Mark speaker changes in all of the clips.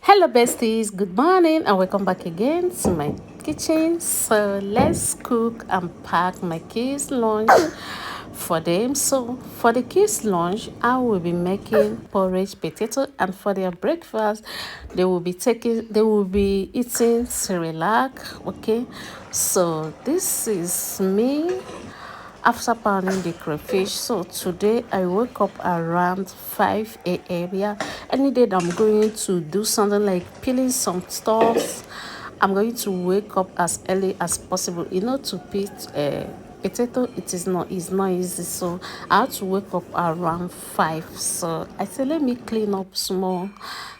Speaker 1: Hello besties, good morning and welcome back again to my kitchen. So let's cook and pack my kids lunch for them. So for the kids lunch, I will be making porridge potato, and for their breakfast they will be eating cerelac. Okay, so this is me after pounding the crayfish. So today I woke up around 5 a.m. Yeah, any day that I'm going to do something like peeling some stuff, I'm going to wake up as early as possible. To peel potato, it's not easy. So I had to wake up around 5. So I said, let me clean up small.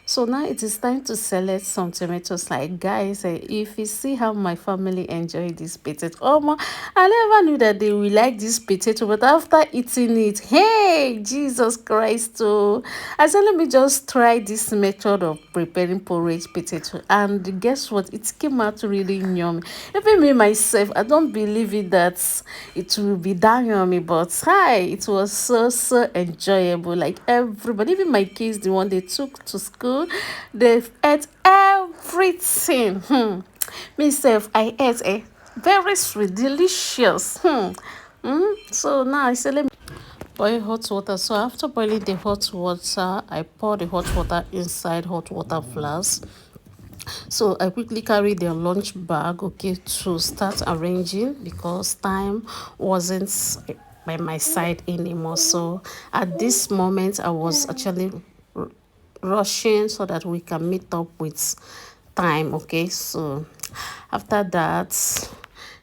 Speaker 1: So now it is time to select some tomatoes. Like, guys, if you see how my family enjoy this potato, oh my, I never knew that they will like this potato. But after eating it, hey, Jesus Christ! Oh, I said, let me just try this method of preparing porridge potato, and guess what? It came out really yummy. Even me myself, I don't believe it that it will be that yummy, but hi, it was so enjoyable. Like everybody, even my kids, the one they took to school, they ate everything. Me self, I ate a very sweet, delicious. So now I say let me boil hot water. So after boiling the hot water, I pour the hot water inside hot water flask. So I quickly carried their lunch bag, okay, to start arranging because time wasn't by my side anymore. So at this moment, I was actually rushing so that we can meet up with time, okay. So after that,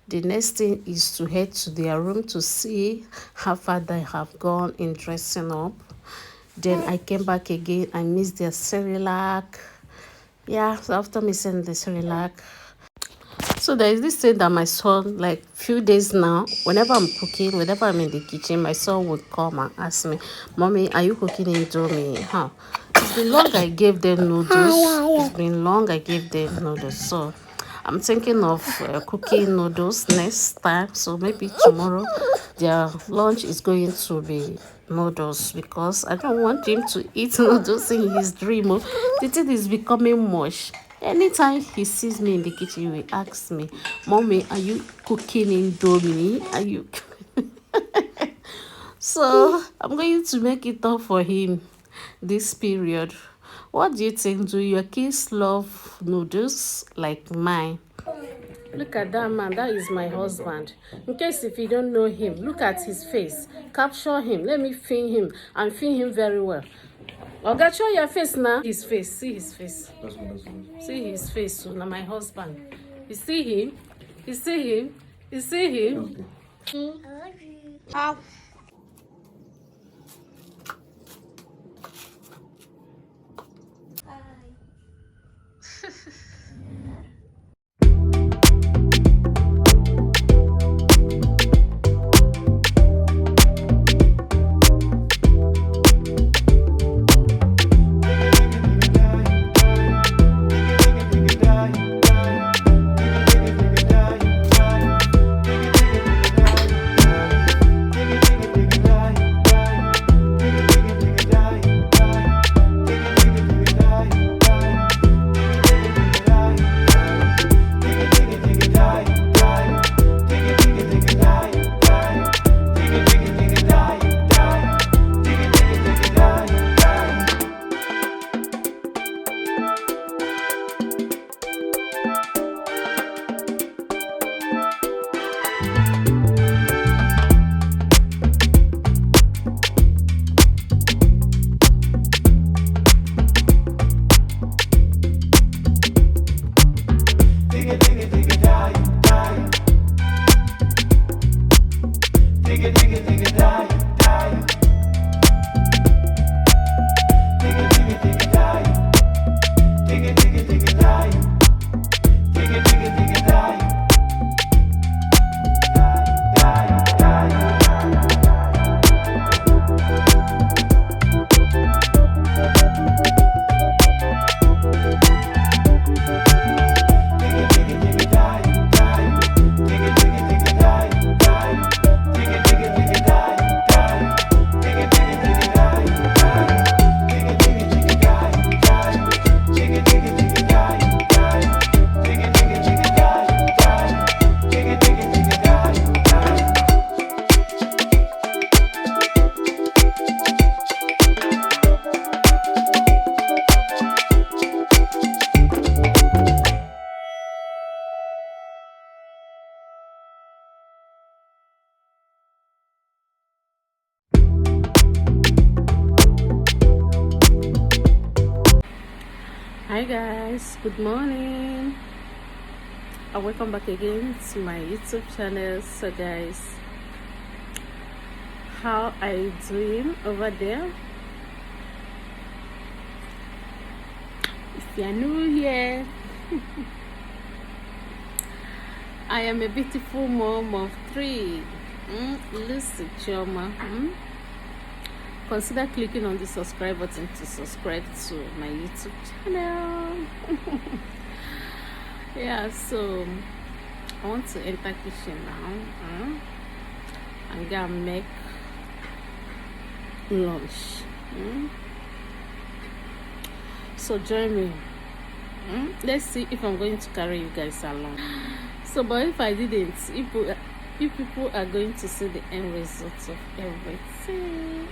Speaker 1: the next thing is to head to their room to see how far they have gone in dressing up. Then I came back again. I missed their cerelac. Yeah, so after missing the cerelac, so there is this thing that my son, like few days now, whenever I'm cooking, whenever I'm in the kitchen, my son would come and ask me, Mommy, are you cooking Indomie? Huh? It's been long I gave them noodles. It's been long I gave them noodles. So I'm thinking of cooking noodles next time. So maybe tomorrow their lunch is going to be noodles because I don't want him to eat noodles in his dream. Oh. The thing is becoming mush. Anytime he sees me in the kitchen, he will ask me, Mommy, are you cooking Indomie? Are you? So I'm going to make it up for him this period. What do you think? Do your kids love noodles like mine? Look at that man. That is my husband. In case if you don't know him, look at his face. Capture him. Let me film him and film him very well. Oga, show your face now. His face. See his face. See his face. So now my husband. You see him? You see him? You see him? Hi guys, good morning and welcome back again to my YouTube channel. So guys, how are you doing over there? If you're new here, I am a beautiful mom of three. Lucy Chioma. Consider clicking on the subscribe button to subscribe to my YouTube channel. Yeah, so I want to enter kitchen now. I'm gonna make lunch. So join me. Let's see if I'm going to carry you guys along. So, but if I didn't, if people are going to see the end result of everything.